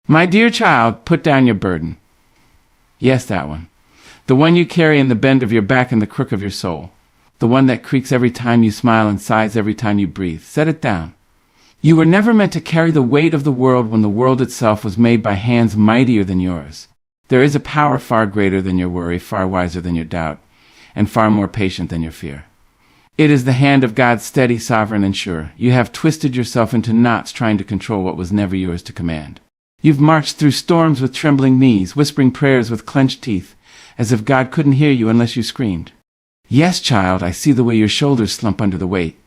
My dear child, put down your burden. Yes, that one. The one you carry in the bend of your back and the crook of your soul. The one that creaks every time you smile and sighs every time you breathe. Set it down. You were never meant to carry the weight of the world when the world itself was made by hands mightier than yours. There is a power far greater than your worry, far wiser than your doubt, and far more patient than your fear. It is the hand of God, steady, sovereign, and sure. You have twisted yourself into knots trying to control what was never yours to command. You've marched through storms with trembling knees, whispering prayers with clenched teeth, as if God couldn't hear you unless you screamed. Yes, child, I see the way your shoulders slump under the weight.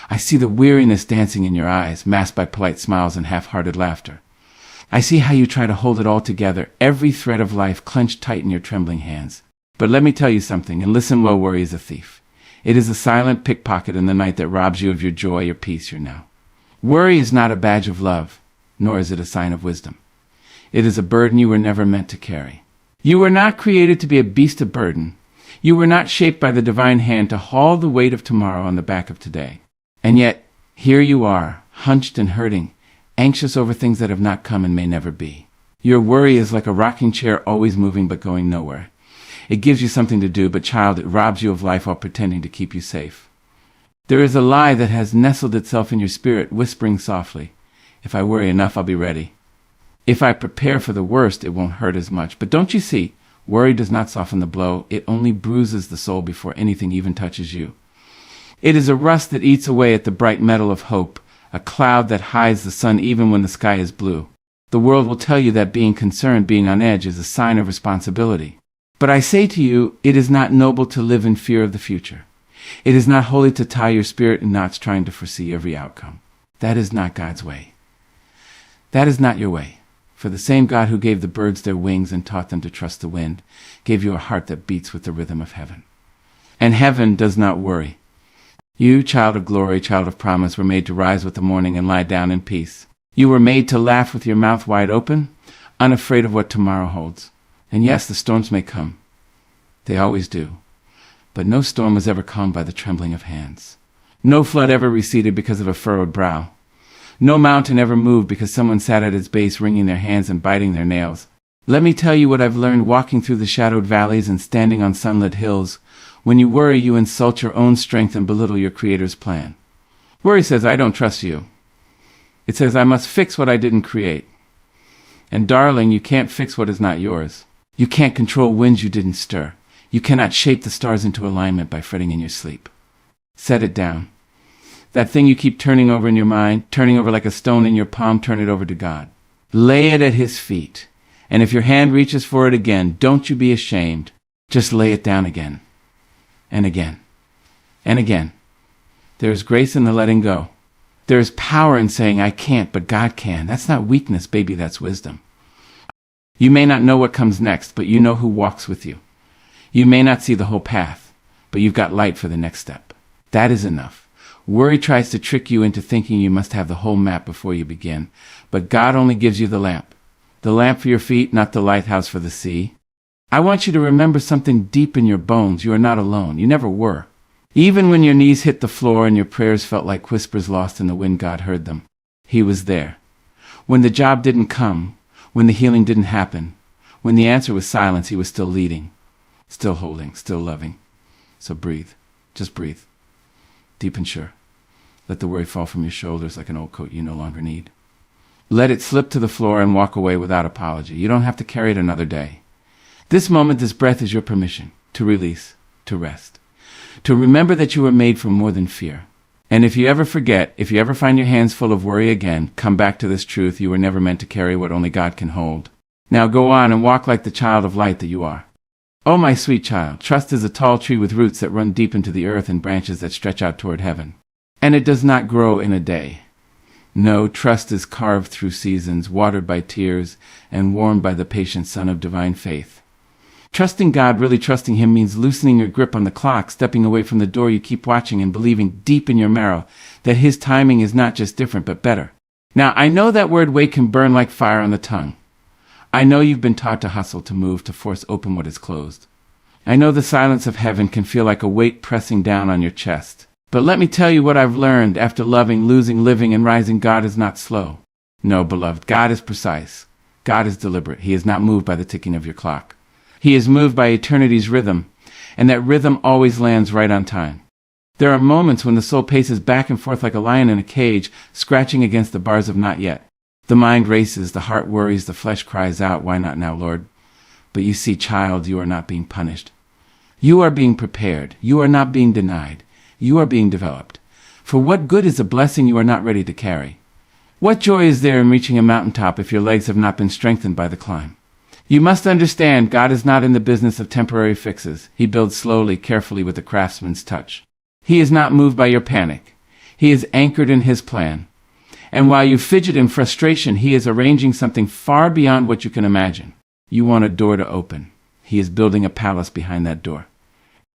I see the weariness dancing in your eyes, masked by polite smiles and half-hearted laughter. I see how you try to hold it all together, every thread of life clenched tight in your trembling hands. But let me tell you something, and listen well, worry is a thief. It is a silent pickpocket in the night that robs you of your joy, your peace, your now. Worry is not a badge of love, nor is it a sign of wisdom. It is a burden you were never meant to carry. You were not created to be a beast of burden. You were not shaped by the divine hand to haul the weight of tomorrow on the back of today. And yet, here you are, hunched and hurting, anxious over things that have not come and may never be. Your worry is like a rocking chair always moving but going nowhere. It gives you something to do, but child, it robs you of life while pretending to keep you safe. There is a lie that has nestled itself in your spirit, whispering softly, if I worry enough, I'll be ready. If I prepare for the worst, it won't hurt as much. But don't you see, worry does not soften the blow. It only bruises the soul before anything even touches you. It is a rust that eats away at the bright metal of hope, a cloud that hides the sun even when the sky is blue. The world will tell you that being concerned, being on edge, is a sign of responsibility. But I say to you, it is not noble to live in fear of the future. It is not holy to tie your spirit in knots trying to foresee every outcome. That is not God's way. That is not your way. For the same God who gave the birds their wings and taught them to trust the wind, gave you a heart that beats with the rhythm of heaven. And heaven does not worry. You, child of glory, child of promise, were made to rise with the morning and lie down in peace. You were made to laugh with your mouth wide open, unafraid of what tomorrow holds. And yes, the storms may come. They always do. But no storm was ever calmed by the trembling of hands. No flood ever receded because of a furrowed brow. No mountain ever moved because someone sat at its base wringing their hands and biting their nails. Let me tell you what I've learned walking through the shadowed valleys and standing on sunlit hills. When you worry, you insult your own strength and belittle your Creator's plan. Worry says, I don't trust you. It says, I must fix what I didn't create. And darling, you can't fix what is not yours. You can't control winds you didn't stir. You cannot shape the stars into alignment by fretting in your sleep. Set it down. That thing you keep turning over in your mind, turning over like a stone in your palm, turn it over to God. Lay it at His feet. And if your hand reaches for it again, don't you be ashamed. Just lay it down again. And again. And again. There is grace in the letting go. There is power in saying, I can't, but God can. That's not weakness, baby, that's wisdom. You may not know what comes next, but you know who walks with you. You may not see the whole path, but you've got light for the next step. That is enough. Worry tries to trick you into thinking you must have the whole map before you begin, but God only gives you the lamp for your feet, not the lighthouse for the sea. I want you to remember something deep in your bones. You are not alone. You never were. Even when your knees hit the floor and your prayers felt like whispers lost in the wind, God heard them. He was there. When the job didn't come, when the healing didn't happen, when the answer was silence, He was still leading, still holding, still loving. So breathe. Just breathe. Deep and sure. Let the worry fall from your shoulders like an old coat you no longer need. Let it slip to the floor and walk away without apology. You don't have to carry it another day. This moment, this breath is your permission to release, to rest, to remember that you were made for more than fear. And if you ever forget, if you ever find your hands full of worry again, come back to this truth: you were never meant to carry what only God can hold. Now go on and walk like the child of light that you are. Oh, my sweet child, trust is a tall tree with roots that run deep into the earth and branches that stretch out toward heaven. And it does not grow in a day. No, trust is carved through seasons, watered by tears, and warmed by the patient sun of divine faith. Trusting God, really trusting Him, means loosening your grip on the clock, stepping away from the door you keep watching, and believing deep in your marrow that His timing is not just different, but better. Now, I know that word wait can burn like fire on the tongue. I know you've been taught to hustle, to move, to force open what is closed. I know the silence of heaven can feel like a weight pressing down on your chest. But let me tell you what I've learned after loving, losing, living, and rising. God is not slow. No, beloved, God is precise. God is deliberate. He is not moved by the ticking of your clock. He is moved by eternity's rhythm, and that rhythm always lands right on time. There are moments when the soul paces back and forth like a lion in a cage, scratching against the bars of not yet. The mind races, the heart worries, the flesh cries out, "Why not now, Lord?" But you see, child, you are not being punished. You are being prepared. You are not being denied. You are being developed. For what good is a blessing you are not ready to carry? What joy is there in reaching a mountaintop if your legs have not been strengthened by the climb? You must understand God is not in the business of temporary fixes. He builds slowly, carefully with the craftsman's touch. He is not moved by your panic. He is anchored in his plan. And while you fidget in frustration, he is arranging something far beyond what you can imagine. You want a door to open. He is building a palace behind that door.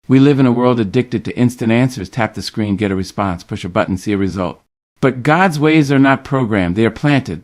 We live in a world addicted to instant answers. Tap the screen, get a response, push a button, see a result. But God's ways are not programmed. They are planted.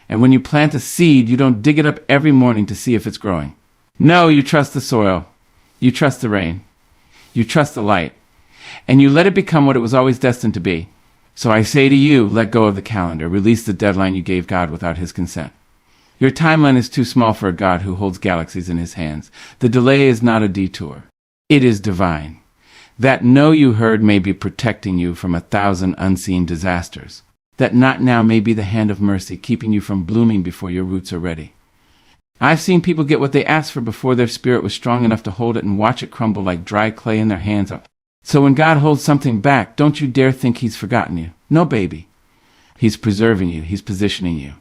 And when you plant a seed, you don't dig it up every morning to see if it's growing. No, you trust the soil. You trust the rain. You trust the light. And you let it become what it was always destined to be. So I say to you, let go of the calendar. Release the deadline you gave God without his consent. Your timeline is too small for a God who holds galaxies in his hands. The delay is not a detour. It is divine. That no you heard may be protecting you from 1,000 unseen disasters. That not now may be the hand of mercy keeping you from blooming before your roots are ready. I've seen people get what they asked for before their spirit was strong enough to hold it and watch it crumble like dry clay in their hands. So when God holds something back, don't you dare think he's forgotten you. No, baby. He's preserving you. He's positioning you.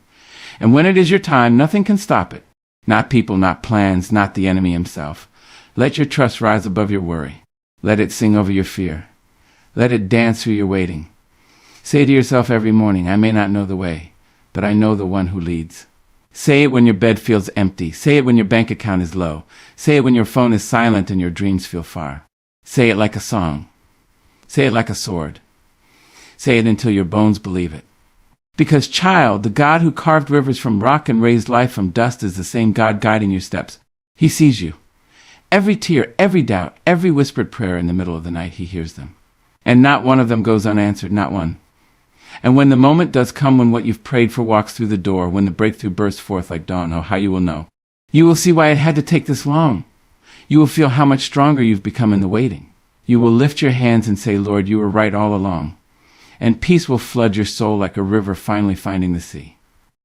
And when it is your time, nothing can stop it. Not people, not plans, not the enemy himself. Let your trust rise above your worry. Let it sing over your fear. Let it dance through your waiting. Say to yourself every morning, I may not know the way, but I know the one who leads. Say it when your bed feels empty. Say it when your bank account is low. Say it when your phone is silent and your dreams feel far. Say it like a song. Say it like a sword. Say it until your bones believe it. Because, child, the God who carved rivers from rock and raised life from dust is the same God guiding your steps. He sees you. Every tear, every doubt, every whispered prayer in the middle of the night, he hears them. And not one of them goes unanswered, not one. And when the moment does come when what you've prayed for walks through the door, when the breakthrough bursts forth like dawn, oh, how you will know. You will see why it had to take this long. You will feel how much stronger you've become in the waiting. You will lift your hands and say, Lord, you were right all along. And peace will flood your soul like a river finally finding the sea.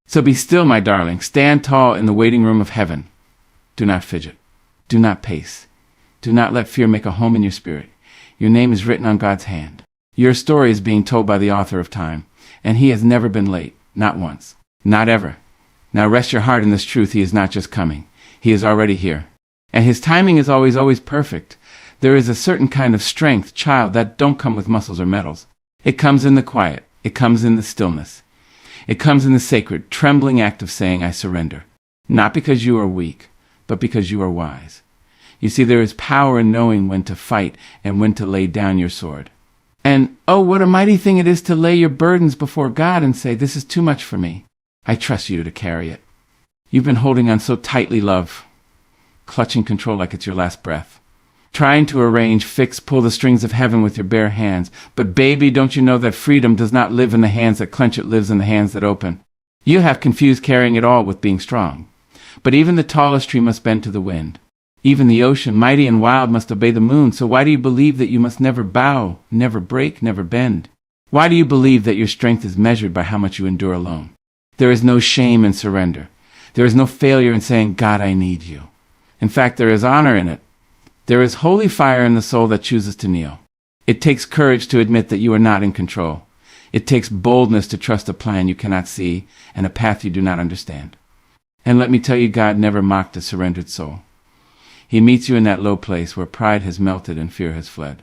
So be still, my darling. Stand tall in the waiting room of heaven. Do not fidget. Do not pace. Do not let fear make a home in your spirit. Your name is written on God's hand. Your story is being told by the author of time, and he has never been late, not once, not ever. Now rest your heart in this truth. He is not just coming. He is already here. And his timing is always perfect. There is a certain kind of strength, child, that don't come with muscles or metals. It comes in the quiet. It comes in the stillness. It comes in the sacred, trembling act of saying, I surrender. Not because you are weak, but because you are wise. You see, there is power in knowing when to fight and when to lay down your sword. And, oh, what a mighty thing it is to lay your burdens before God and say, this is too much for me. I trust you to carry it. You've been holding on so tightly, love, clutching control like it's your last breath. Trying to arrange, fix, pull the strings of heaven with your bare hands. But baby, don't you know that freedom does not live in the hands that clench, it lives in the hands that open. You have confused carrying it all with being strong. But even the tallest tree must bend to the wind. Even the ocean, mighty and wild, must obey the moon. So why do you believe that you must never bow, never break, never bend? Why do you believe that your strength is measured by how much you endure alone? There is no shame in surrender. There is no failure in saying, God, I need you. In fact, there is honor in it. There is holy fire in the soul that chooses to kneel. It takes courage to admit that you are not in control. It takes boldness to trust a plan you cannot see and a path you do not understand. And let me tell you, God never mocked a surrendered soul. He meets you in that low place where pride has melted and fear has fled.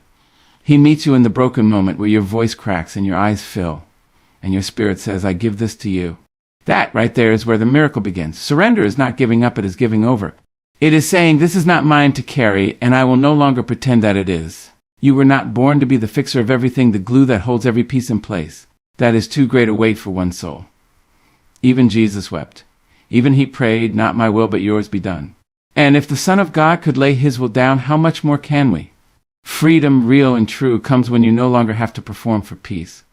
He meets you in the broken moment where your voice cracks and your eyes fill, and your spirit says, I give this to you. That right there is where the miracle begins. Surrender is not giving up, it is giving over. It is saying, this is not mine to carry, and I will no longer pretend that it is. You were not born to be the fixer of everything, the glue that holds every piece in place. That is too great a weight for one soul. Even Jesus wept. Even he prayed, not my will but yours be done. And if the Son of God could lay his will down, how much more can we? Freedom, real and true, comes when you no longer have to perform for peace.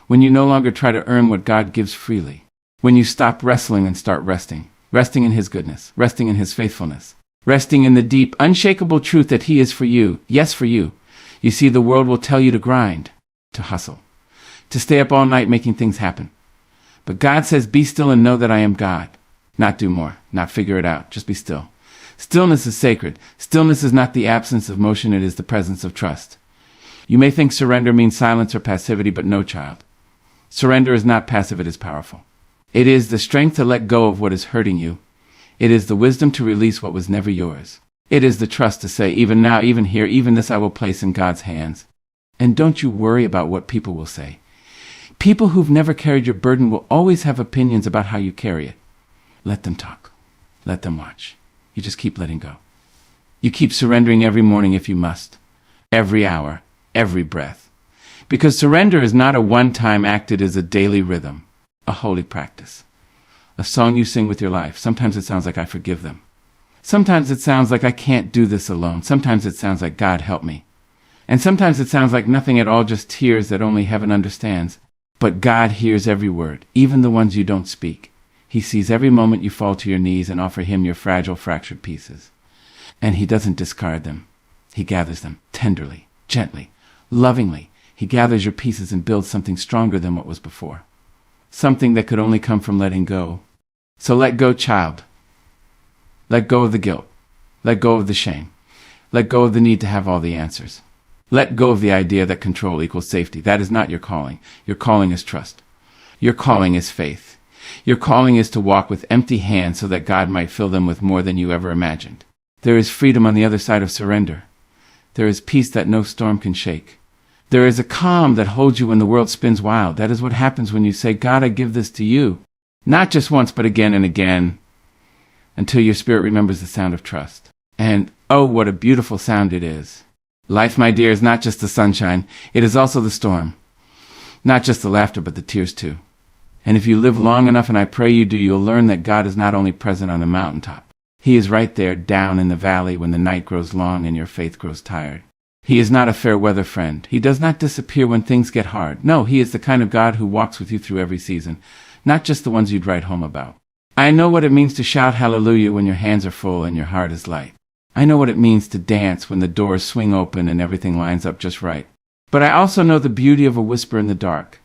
When you no longer try to earn what God gives freely. When you stop wrestling and start resting. resting in his goodness, resting in his faithfulness, resting in the deep, unshakable truth that he is for you, yes, for you. You see, the world will tell you to grind, to hustle, to stay up all night making things happen. But God says, be still and know that I am God. Not do more, not figure it out, just be still. Stillness is sacred. Stillness is not the absence of motion, it is the presence of trust. You may think surrender means silence or passivity, but no, child. Surrender is not passive, it is powerful. It is the strength to let go of what is hurting you. It is the wisdom to release what was never yours. It is the trust to say, even now, even here, even this I will place in God's hands. And don't you worry about what people will say. People who've never carried your burden will always have opinions about how you carry it. Let them talk. Let them watch. You just keep letting go. You keep surrendering every morning if you must. Every hour, every breath. Because surrender is not a one-time act, it is a daily rhythm, a holy practice. A song you sing with your life. Sometimes it sounds like I forgive them. Sometimes it sounds like I can't do this alone. Sometimes it sounds like God help me. And sometimes it sounds like nothing at all, just tears that only heaven understands. But God hears every word, even the ones you don't speak. He sees every moment you fall to your knees and offer him your fragile, fractured pieces. And he doesn't discard them. He gathers them tenderly, gently, lovingly. He gathers your pieces and builds something stronger than what was before. Something that could only come from letting go. So let go, child. Let go of the guilt. Let go of the shame. Let go of the need to have all the answers. Let go of the idea that control equals safety. That is not your calling. Your calling is trust. Your calling is faith. Your calling is to walk with empty hands so that God might fill them with more than you ever imagined. There is freedom on the other side of surrender. There is peace that no storm can shake. There is a calm that holds you when the world spins wild. That is what happens when you say, God, I give this to you. Not just once, but again and again, until your spirit remembers the sound of trust. And oh, what a beautiful sound it is. Life, my dear, is not just the sunshine. It is also the storm. Not just the laughter, but the tears too. And if you live long enough, and I pray you do, you'll learn that God is not only present on the mountaintop. He is right there down in the valley when the night grows long and your faith grows tired. He is not a fair weather friend. He does not disappear when things get hard. No, he is the kind of God who walks with you through every season, not just the ones you'd write home about. I know what it means to shout hallelujah when your hands are full and your heart is light. I know what it means to dance when the doors swing open and everything lines up just right. But I also know the beauty of a whisper in the dark.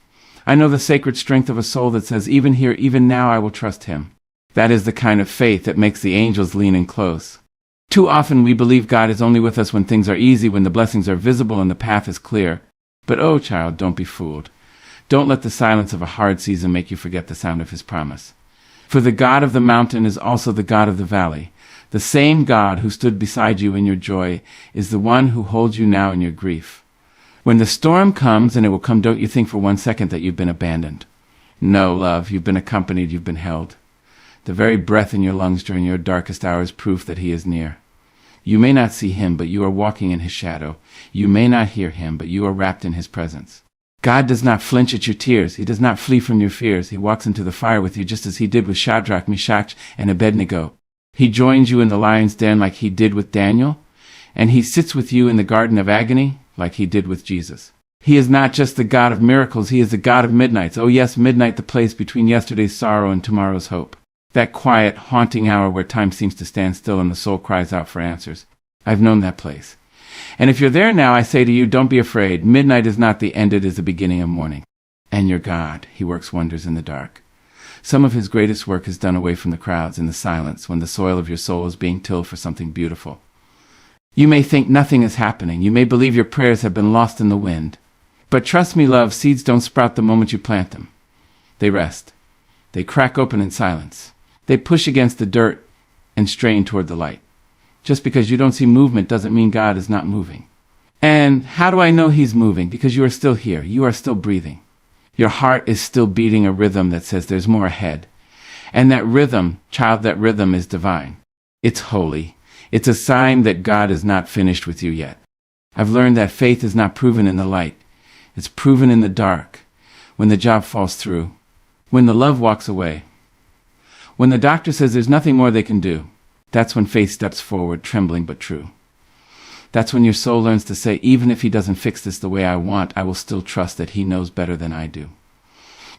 I know the sacred strength of a soul that says, even here, even now, I will trust him. That is the kind of faith that makes the angels lean in close. Too often we believe God is only with us when things are easy, when the blessings are visible and the path is clear. But oh, child, don't be fooled. Don't let the silence of a hard season make you forget the sound of his promise. For the God of the mountain is also the God of the valley. The same God who stood beside you in your joy is the one who holds you now in your grief. When the storm comes, and it will come, don't you think for 1 second that you've been abandoned. No, love, you've been accompanied, you've been held. The very breath in your lungs during your darkest hour is proof that he is near. You may not see him, but you are walking in his shadow. You may not hear him, but you are wrapped in his presence. God does not flinch at your tears. He does not flee from your fears. He walks into the fire with you just as he did with Shadrach, Meshach, and Abednego. He joins you in the lion's den like he did with Daniel, and he sits with you in the garden of agony like he did with Jesus. He is not just the God of miracles, he is the God of midnights. Oh yes, midnight, the place between yesterday's sorrow and tomorrow's hope. That quiet, haunting hour where time seems to stand still and the soul cries out for answers. I've known that place. And if you're there now, I say to you, don't be afraid. Midnight is not the end, it is the beginning of morning. And your God, he works wonders in the dark. Some of his greatest work is done away from the crowds, in the silence, when the soil of your soul is being tilled for something beautiful. You may think nothing is happening. You may believe your prayers have been lost in the wind. But trust me, love, seeds don't sprout the moment you plant them. They rest. They crack open in silence. They push against the dirt and strain toward the light. Just because you don't see movement doesn't mean God is not moving. And how do I know he's moving? Because you are still here. You are still breathing. Your heart is still beating a rhythm that says there's more ahead. And that rhythm, child, that rhythm is divine. It's holy. It's a sign that God is not finished with you yet. I've learned that faith is not proven in the light. It's proven in the dark, when the job falls through, when the love walks away, when the doctor says there's nothing more they can do. That's when faith steps forward, trembling but true. That's when your soul learns to say, even if he doesn't fix this the way I want, I will still trust that he knows better than I do.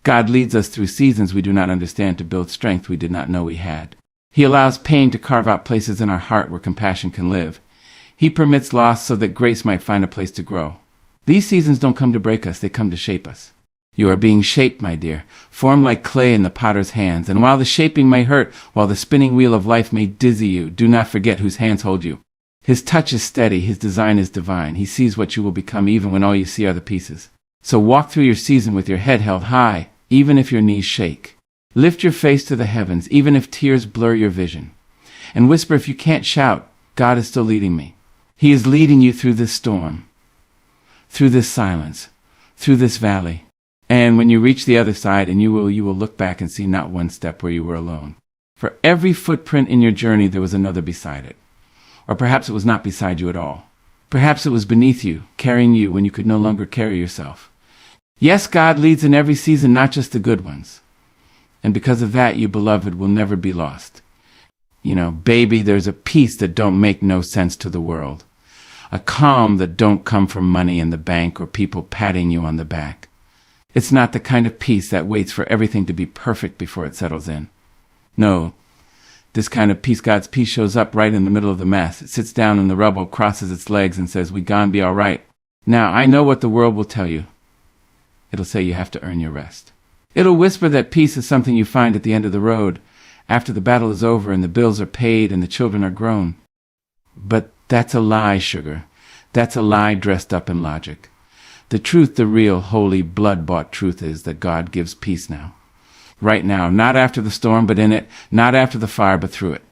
God leads us through seasons we do not understand to build strength we did not know we had. He allows pain to carve out places in our heart where compassion can live. He permits loss so that grace might find a place to grow. These seasons don't come to break us, they come to shape us. You are being shaped, my dear, formed like clay in the potter's hands. And while the shaping may hurt, while the spinning wheel of life may dizzy you, do not forget whose hands hold you. His touch is steady, his design is divine. He sees what you will become even when all you see are the pieces. So walk through your season with your head held high, even if your knees shake. Lift your face to the heavens, even if tears blur your vision. And whisper if you can't shout, God is still leading me. He is leading you through this storm, through this silence, through this valley. And when you reach the other side, and you will look back and see not one step where you were alone. For every footprint in your journey, there was another beside it. Or perhaps it was not beside you at all. Perhaps it was beneath you, carrying you when you could no longer carry yourself. Yes, God leads in every season, not just the good ones. And because of that, you, beloved, will never be lost. You know, baby, there's a peace that don't make no sense to the world. A calm that don't come from money in the bank or people patting you on the back. It's not the kind of peace that waits for everything to be perfect before it settles in. No, this kind of peace, God's peace, shows up right in the middle of the mess. It sits down in the rubble, crosses its legs, and says, "We gon' be all right." Now, I know what the world will tell you. It'll say you have to earn your rest. It'll whisper that peace is something you find at the end of the road, after the battle is over and the bills are paid and the children are grown. But that's a lie, sugar. That's a lie dressed up in logic. The truth, the real, holy, blood-bought truth is that God gives peace now. Right now, not after the storm, but in it, not after the fire, but through it.